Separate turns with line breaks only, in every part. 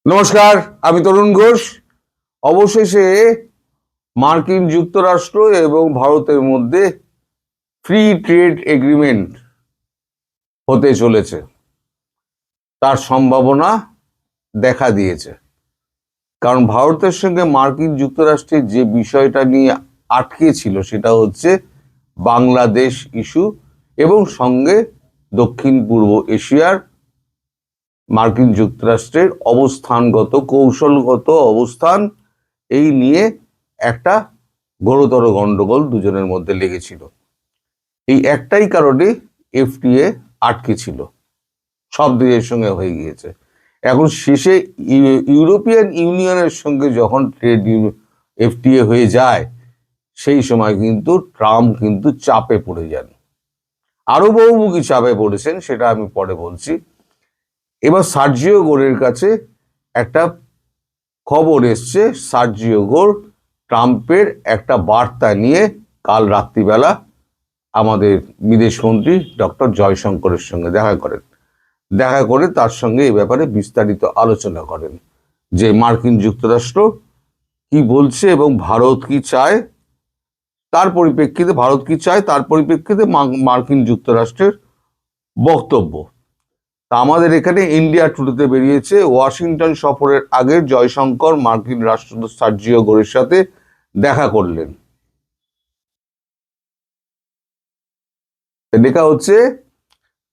নমস্কার, আমি তরুণ ঘোষ। অবশেষে মার্কিন যুক্তরাষ্ট্র এবং ভারতের মধ্যে ফ্রি ট্রেড এগ্রিমেন্ট হতে চলেছে, তার সম্ভাবনা দেখা দিয়েছে। কারণ ভারতের সঙ্গে মার্কিন যুক্তরাষ্ট্রের যে বিষয়টা নিয়ে আটকে ছিল সেটা হচ্ছে বাংলাদেশ ইস্যু এবং সঙ্গে দক্ষিণ পূর্ব এশিয়ার মার্কিন যুক্তরাষ্ট্রের অবস্থানগত কৌশলগত অবস্থান, এই নিয়ে একটা ঘোরতর গন্ডগোল দুজনের মধ্যে লেগেছিল। এই একটাই কারণে এফটিএ আটকে ছিল, সব দেশের সঙ্গে হয়ে গিয়েছে। এখন শেষে ইউরোপিয়ান ইউনিয়নের সঙ্গে যখন ট্রেড এফটিএ হয়ে যায়, সেই সময় কিন্তু ট্রাম্প কিন্তু চাপে পড়ে যান, আরো বহুমুখী চাপে পড়েছেন, সেটা আমি পরে বলছি। এবার সার্জিও গোরের কাছে একটা খবর এসছে। সার্জিও গোর ট্রাম্পের একটা বার্তা নিয়ে কাল রাত্রিবেলা আমাদের বিদেশমন্ত্রী ডক্টর জয়শঙ্করের সঙ্গে দেখা করে তার সঙ্গে এই ব্যাপারে বিস্তারিত আলোচনা করেন যে মার্কিন যুক্তরাষ্ট্র কি বলছে এবং ভারত কি চায়, তার পরিপ্রেক্ষিতে মার্কিন যুক্তরাষ্ট্রের বক্তব্য। তা আমাদের এখানে ইন্ডিয়া টুডেতে বেরিয়েছে, ওয়াশিংটন সফরের আগে জয়শঙ্কর মার্কিন রাষ্ট্রদূত সার্জিও গোরের সাথে দেখা করলেন। লেখা হচ্ছে,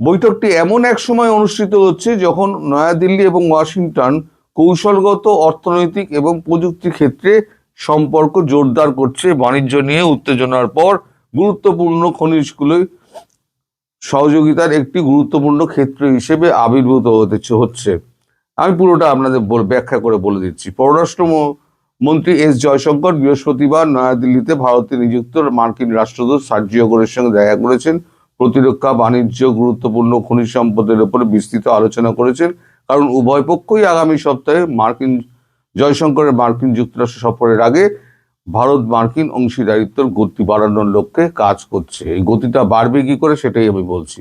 বৈঠকটি এমন এক সময় অনুষ্ঠিত হচ্ছে যখন নয়াদিল্লি এবং ওয়াশিংটন কৌশলগত, অর্থনৈতিক এবং প্রযুক্তি ক্ষেত্রে সম্পর্ক জোরদার করছে। বাণিজ্য নিয়ে উত্তেজনার পর গুরুত্বপূর্ণ খনিজগুলো সহযোগিতার একটি গুরুত্বপূর্ণ ক্ষেত্র হিসেবে আবির্ভূত হচ্ছে। আমি পুরোটা আপনাদের ব্যাখ্যা করে বলে দিচ্ছি। পররাষ্ট্র মন্ত্রী এস জয়শঙ্কর বৃহস্পতিবার নয়াদিল্লিতে ভারতে নিযুক্ত মার্কিন রাষ্ট্রদূত সার্জিও গোরের সঙ্গে দেখা করেছেন। প্রতিরক্ষা, বাণিজ্য, গুরুত্বপূর্ণ খনিজ সম্পদের উপরে বিস্তৃত আলোচনা করেছেন, কারণ উভয় পক্ষই আগামী সপ্তাহে জয়শঙ্করের মার্কিন যুক্তরাষ্ট্র সফরের আগে ভারত মার্কিন অংশীদারিত্বের গতি বাড়ানোর লক্ষ্যে কাজ করছে। এই গতিটা বাড়বে কি করে সেটাই আমি বলছি।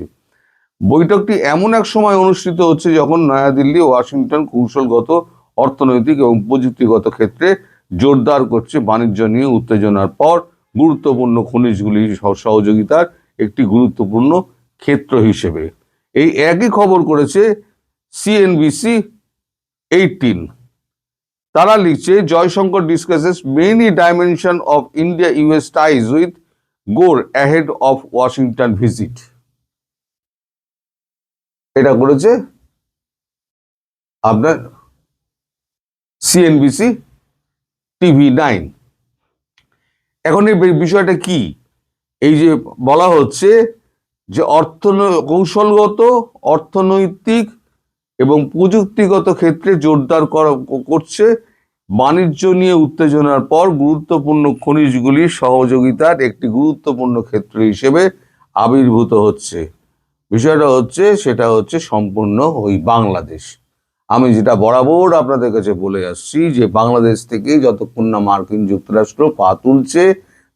বৈঠকটি এমন এক সময় অনুষ্ঠিত হচ্ছে যখন নয়াদিল্লি ওয়াশিংটন কৌশলগত, অর্থনৈতিক এবং প্রযুক্তিগত ক্ষেত্রে জোরদার করছে বাণিজ্য নিয়ে উত্তেজনার পর গুরুত্বপূর্ণ খনিজগুলি সহযোগিতার একটি গুরুত্বপূর্ণ ক্ষেত্র হিসেবে। এই একই খবর করেছে CNBC 18। তারা লিখছে, Jaishankar discusses many dimension of India US ties with গোর অ্যাহেড অফ ওয়াশিংটন ভিজিট। এটা করেছে আপনার CNBC TV9। এখন এই বিষয়টা কি, এই যে বলা হচ্ছে যে কৌশলগত, অর্থনৈতিক এবং প্রযুক্তিগত ক্ষেত্রে জোরদার করছে বাণিজ্য নিয়ে উত্তেজনার পর গুরুত্বপূর্ণ খনিজগুলির সহযোগিতার একটি গুরুত্বপূর্ণ ক্ষেত্র হিসেবে আবির্ভূত হচ্ছে। বিষয়টা হচ্ছে, সেটা হচ্ছে সম্পূর্ণ ওই বাংলাদেশ। আমি যেটা বরাবর আপনাদের কাছে বলে আসছি যে বাংলাদেশ থেকে যতক্ষণ না মার্কিন যুক্তরাষ্ট্র পা তুলছে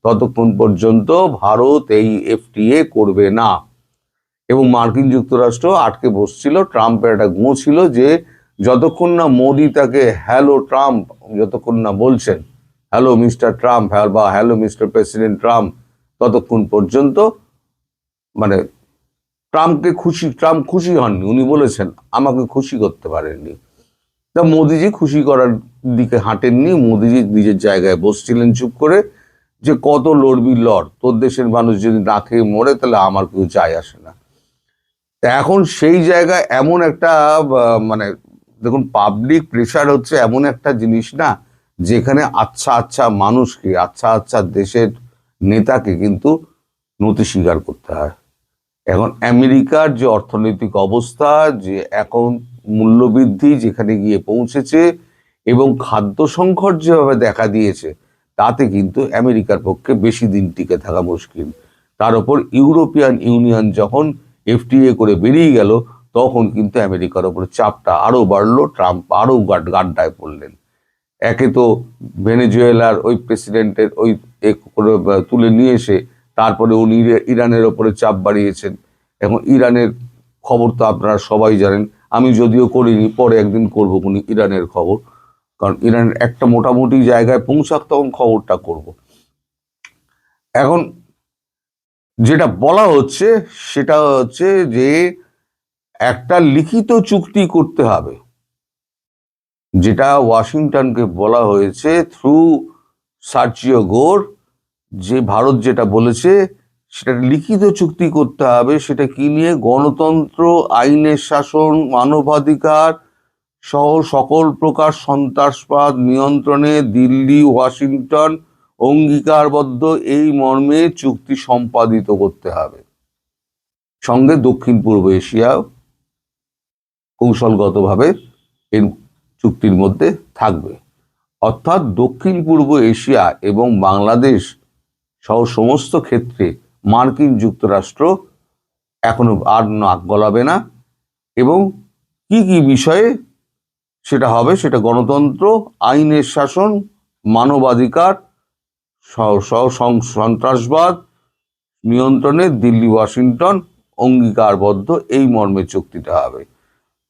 ততক্ষণ পর্যন্ত ভারত এই এফটিএ করবে না। এবং মার্কিন যুক্তরাষ্ট্র আটকে বসছিল। ট্রাম্পের একটা গুঁ ছিল যে যতক্ষণ না মোদি তাকে হ্যালো ট্রাম্প যতক্ষণ না বলছেন, হ্যালো মিস্টার ট্রাম্প বা হ্যালো মিস্টার প্রেসিডেন্ট ট্রাম্প, ততক্ষণ পর্যন্ত মানে ট্রাম্প খুশি হননি। উনি বলেছেন আমাকে খুশি করতে পারেননি। তা মোদিজি খুশি করার দিকে হাঁটেননি। মোদিজি নিজের জায়গায় বসছিলেন চুপ করে, যে কত লড়বি লড়, তোর দেশের মানুষ যদি না খেয়ে মরে তাহলে আমার কেউ যায় আসে না। এখন সেই জায়গায় এমন একটা মানে দেখুন, পাবলিক প্রেশার হচ্ছে এমন একটা জিনিস না, যেখানে আচ্ছা আচ্ছা মানুষকে, আচ্ছা আচ্ছা দেশের নেতাকে কিন্তু নতি স্বীকার করতে হয়। এখন আমেরিকার যে অর্থনৈতিক অবস্থা, যে এখন মূল্যবৃদ্ধি যেখানে গিয়ে পৌঁছেছে এবং খাদ্য সংকট যেভাবে দেখা দিয়েছে, তাতে কিন্তু আমেরিকার পক্ষে বেশি দিন টিকে থাকা মুশকিল। তার উপর ইউরোপিয়ান ইউনিয়ন যখন এফটিএ করে বেরিয়ে গেল, তখন কিন্তু আমেরিকার উপরে চাপটা আরো বাড়লো। ট্রাম্প আরো গাড্ডায় পড়লেন। একে তো ভেনেজুয়েলার ওই প্রেসিডেন্টের ওই তুলে নিয়ে এসে তারপরে উনি ইরানের ওপরে চাপ বাড়িয়েছেন। এখন ইরানের খবর তো আপনারা সবাই জানেন। আমি যদিও করিনি, পরে একদিন করবো কোন ইরানের খবর, কারণ ইরানের একটা মোটামুটি জায়গায় পৌঁছাক তখন খবরটা করব। এখন যেটা বলা হচ্ছে সেটা হচ্ছে যে একটা লিখিত চুক্তি করতে হবে, যেটা ওয়াশিংটনকে বলা হয়েছে থ্রু সার্জিও গোর, যে ভারত যেটা বলেছে সেটা লিখিত চুক্তি করতে হবে। সেটা কি নিয়ে? গণতন্ত্র, আইনের শাসন, মানবাধিকার সহ সকল প্রকার সন্ত্রাসবাদ নিয়ন্ত্রণে দিল্লি ওয়াশিংটন অঙ্গীকারবদ্ধ, এই মর্মে চুক্তি সম্পাদিত করতে হবে। সঙ্গে দক্ষিণ পূর্ব এশিয়া কৌশলগতভাবে এই চুক্তির মধ্যে থাকবে। অর্থাৎ দক্ষিণ পূর্ব এশিয়া এবং বাংলাদেশ সহ সমস্ত ক্ষেত্রে মার্কিন যুক্তরাষ্ট্র এখনো আর নাক গলাবে না, এবং কি কি বিষয়ে সেটা হবে, সেটা গণতন্ত্র, আইনের শাসন, মানবাধিকার সন্ত্রাসবাদ নিয়ন্ত্রণে দিল্লি ওয়াশিংটন অঙ্গীকারবদ্ধ, এই মর্মে চুক্তিটা হবে।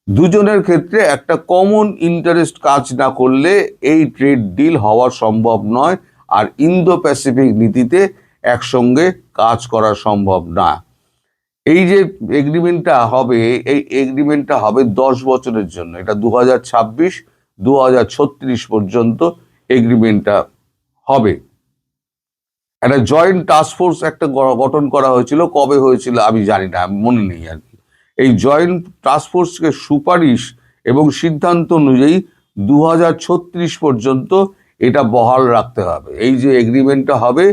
দুজনের ক্ষেত্রে একটা কমন ইন্টারেস্ট কাজ না করলে এই ট্রেড ডিল হওয়া সম্ভব নয়, আর ইন্দো প্যাসিফিক নীতিতে একসঙ্গে কাজ করা সম্ভব না। এই যে এগ্রিমেন্টটা হবে, এই এগ্রিমেন্টটা হবে 10 বছরের জন্য। এটা 2026-2036 পর্যন্ত এগ্রিমেন্টটা হবে। একটা জয়েন্ট টাস্কফোর্স একটা গঠন করা হয়েছিল, কবে হয়েছিল আমি জানি না, মনে নেই আর কি। এই জয়েন্ট টাস্কফোর্সকে সুপারিশ এবং সিদ্ধান্ত অনুযায়ী 2036 পর্যন্ত এটা বহাল রাখতে হবে। এই যে এগ্রিমেন্টটা হবে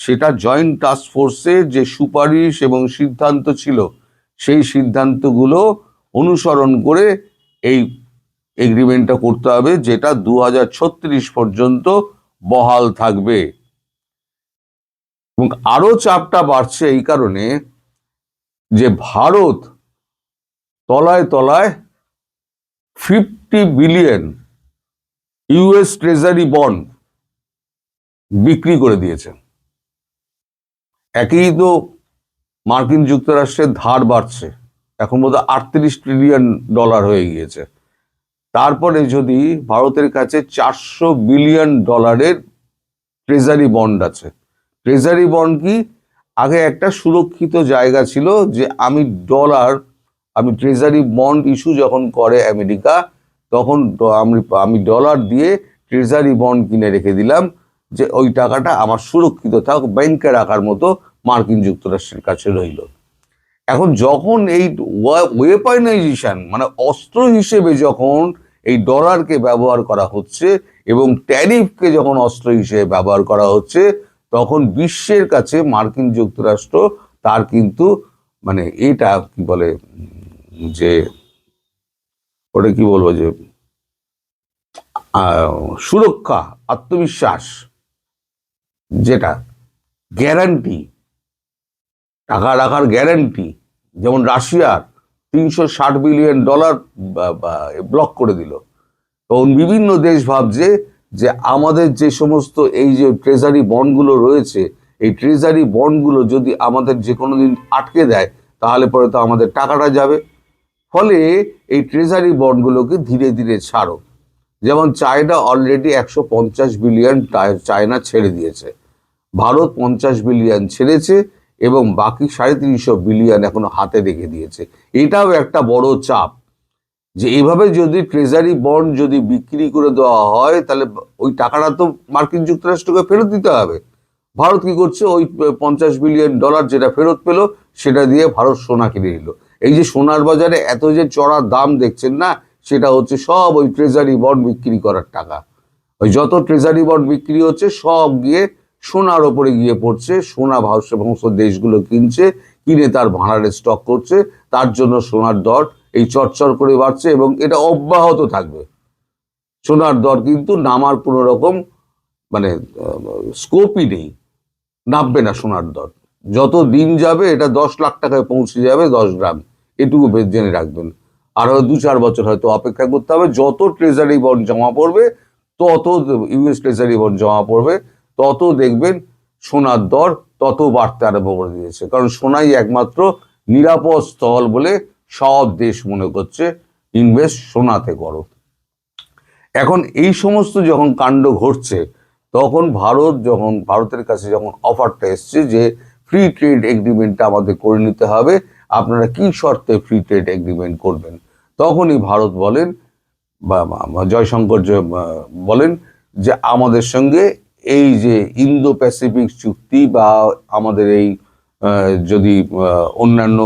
সেটা জয়েন্ট টাস্কফোর্সের যে সুপারিশ এবং সিদ্ধান্ত ছিল, সেই সিদ্ধান্তগুলো অনুসরণ করে এই এগ্রিমেন্টটা করতে হবে, যেটা 2036 পর্যন্ত বহাল থাকবে। এবং আরো চাপটা বাড়ছে এই কারণে যে ভারত তলায় তলায় 50 বিলিয়ন ইউএস ট্রেজারি বন্ড বিক্রি করে দিয়েছে। একই তো মার্কিন যুক্তরাষ্ট্রের ধার বাড়ছে, এখন বোধহয় 38 ট্রিলিয়ন ডলার হয়ে গিয়েছে। তারপরে যদি ভারতের কাছে 400 বিলিয়ন ডলারের ট্রেজারি বন্ড আছে। ট্রেজারি বন্ড কি? আগে একটা সুরক্ষিত জায়গা ছিল যে আমি ট্রেজারি বন্ড ইস্যু যখন করে আমেরিকা, তখন আমি ডলার দিয়ে ট্রেজারি বন্ড কিনে রেখে দিলাম, যে ওই টাকাটা আমার সুরক্ষিত থাক, ব্যাংকে রাখার মতো মার্কিন যুক্তরাষ্ট্রের কাছে রইল। এখন যখন এই ওয়েপনাইজেশন মানে অস্ত্র হিসেবে যখন এই ডলারকে ব্যবহার করা হচ্ছে এবং ট্যারিফকে যখন অস্ত্র হিসেবে ব্যবহার করা হচ্ছে, তখন বিশ্বের কাছে মার্কিন যুক্তরাষ্ট্র তার কিন্তু মানে এটা কি বলে যে ওটা কি বলবো যে সুরক্ষা, আত্মবিশ্বাস, যেটা গ্যারান্টি, টাকা রাখার গ্যারান্টি, যেমন রাশিয়ার 360 বিলিয়ন ডলার ব্লক করে দিল। তখন বিভিন্ন দেশ ভাবছে যে আমাদের যে সমস্ত এই যে ট্রেজারি বন্ডগুলো রয়েছে, এই ট্রেজারি বন্ডগুলো যদি আমাদের যে কোনো দিন আটকে দেয়, তাহলে পরে তো আমাদের টাকাটা যাবে। ফলে এই ট্রেজারি বন্ডগুলোকে ধীরে ধীরে ছাড়ো। যেমন চায়না অলরেডি 150 বিলিয়ন চায়না ছেড়ে দিয়েছে, ভারত 50 বিলিয়ন ছেড়েছে, এবং বাকি 350 বিলিয়ন এখনো হাতে রেখে দিয়েছে। এটাও একটা বড় চাপ, যে এইভাবে যদি ট্রেজারি বন্ড যদি বিক্রি করে দেওয়া হয়, তাহলে ওই টাকাটা তো মার্কিন যুক্তরাষ্ট্রকে ফেরত দিতে হবে। ভারত কি করছে? ওই 50 বিলিয়ন ডলার যেটা ফেরত পেল, সেটা দিয়ে ভারত সোনা কিনে নিল। এই যে সোনার বাজারে এত যে চড়া দাম দেখছেন না, সেটা হচ্ছে সব ওই ট্রেজারি বন্ড বিক্রি করার টাকা। ওই যত ট্রেজারি বন্ড বিক্রি হচ্ছে সব গিয়ে সোনার ওপরে গিয়ে পড়ছে। সোনা সমস্ত দেশগুলো কিনে তার ভাঁড়ারে স্টক করছে, তার জন্য সোনার দর এই চরচর করে বাড়ছে, এবং এটা অব্যাহত থাকবে। সোনার দর কিন্তু নামার কোনো রকম মানে স্কোপই নেই, নামবে না সোনার দর। যত দিন যাবে এটা 10 লাখ টাকায় পৌঁছে যাবে 10 গ্রাম, এটুকু জেনে রাখবেন। আর 2-4 বছর হয়তো অপেক্ষা করতে হবে। যত ট্রেজারি বন্ড জমা পড়বে, তত ইউএস ট্রেজারি বন্ড জমা পড়বে, তত দেখবেন সোনার দর তত বাড়তে আরম্ভ করে দিয়েছে। কারণ সোনাই একমাত্র নিরাপদ স্থল বলে সব দেশ মনে করছে, ইনভেস্ট সোনাতে করো। এখন এই সমস্ত যখন কাণ্ড ঘটছে, তখন ভারতের কাছে যখন অফারটা এসছে যে ফ্রি ট্রেড এগ্রিমেন্টটা আমাদের করে নিতে হবে, আপনারা কি শর্তে ফ্রি ট্রেড এগ্রিমেন্ট করবেন, তখনই ভারত বলেন বা জয়শঙ্কর বলেন যে আমাদের সঙ্গে এই যে ইন্দো প্যাসিফিক চুক্তি বা আমাদের এই যদি অন্যান্য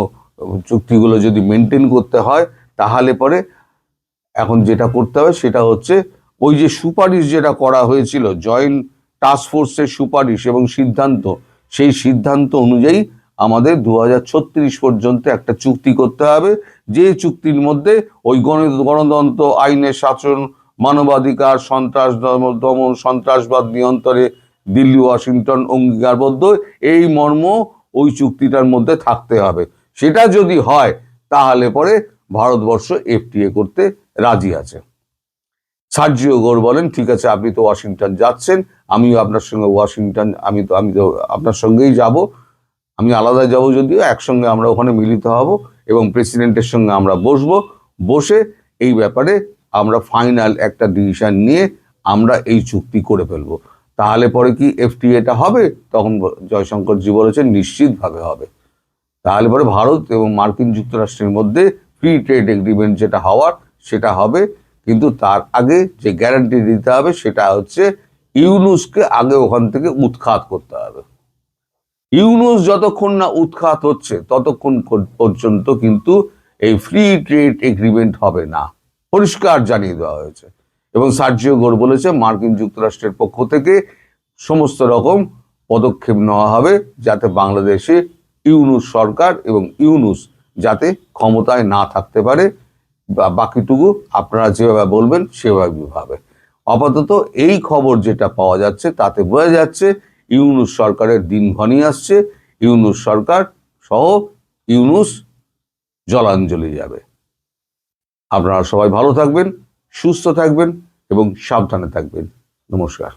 চুক্তিগুলো যদি মেনটেন করতে হয়, তাহলে পরে এখন যেটা করতে হবে সেটা হচ্ছে ওই যে সুপারিশ যেটা করা হয়েছিল, জয়েন্ট টাস্ক ফোর্সের সুপারিশ এবং সিদ্ধান্ত, সেই সিদ্ধান্ত অনুযায়ী আমাদের 2036 পর্যন্ত একটা চুক্তি করতে হবে, যে চুক্তির মধ্যে ওই গণতন্ত্র, আইনের শাসন, মানবাধিকার, দমন, সন্ত্রাসবাদ নিয়ন্ত্রণে দিল্লি ওয়াশিংটন অঙ্গীকারবদ্ধ, এই মর্ম ওই চুক্তিটার মধ্যে থাকতে হবে। সেটা যদি হয় তাহলে পরে ভারতবর্ষ এফটিএ করতে রাজি আছে। সার্জিও গোর বলেন ঠিক আছে, আপনি তো ওয়াশিংটন যাচ্ছেন, আমিও আপনার সঙ্গে ওয়াশিংটন, আমি তো আপনার সঙ্গেই যাব, আমি আলাদা যাব যদিও, একসঙ্গে আমরা ওখানে মিলিত হব এবং প্রেসিডেন্টের সঙ্গে আমরা বসে এই ব্যাপারে আমরা ফাইনাল একটা ডিসিশন নিয়ে আমরা এই চুক্তি করে ফেলবো। তাহলে পরে কি এফটিএটা হবে? তখন জয়শঙ্করজি বলেছেন নিশ্চিতভাবে হবে। তাহলে পরে ভারত এবং মার্কিন যুক্তরাষ্ট্রের মধ্যে ফ্রি ট্রেড এগ্রিমেন্ট যেটা হওয়ার সেটা হবে, কিন্তু তার আগে যে গ্যারান্টি দিতে হবে সেটা হচ্ছে ইউনুসকে আগে ওখান থেকে উৎখাত করতে হবে। ইউনুস যতক্ষণ না উৎখাত হচ্ছে ততক্ষণ পর্যন্ত কিন্তু এই ফ্রি ট্রেড এগ্রিমেন্ট হবে না, পরিষ্কার জানিয়ে দেওয়া হয়েছে। এবং সার্জিও গোর বলেছে মার্কিন যুক্তরাষ্ট্রের পক্ষ থেকে সমস্ত রকম পদক্ষেপ নেওয়া হবে যাতে বাংলাদেশে ইউনুস সরকার এবং ইউনুস যাতে ক্ষমতায় না থাকতে পারে, বাকিটুকু আপনারা যেভাবে বলবেন সেভাবে ভাবে। আপাতত এই খবর যেটা পাওয়া যাচ্ছে তাতে বোঝা যাচ্ছে ইউনুস সরকারের দিন ঘনিয়ে আসছে, ইউনুস সরকার সহ ইউনুস জলাঞ্জলি যাবে। আপনারা সবাই ভালো থাকবেন, সুস্থ থাকবেন এবং সাবধানে থাকবেন। নমস্কার।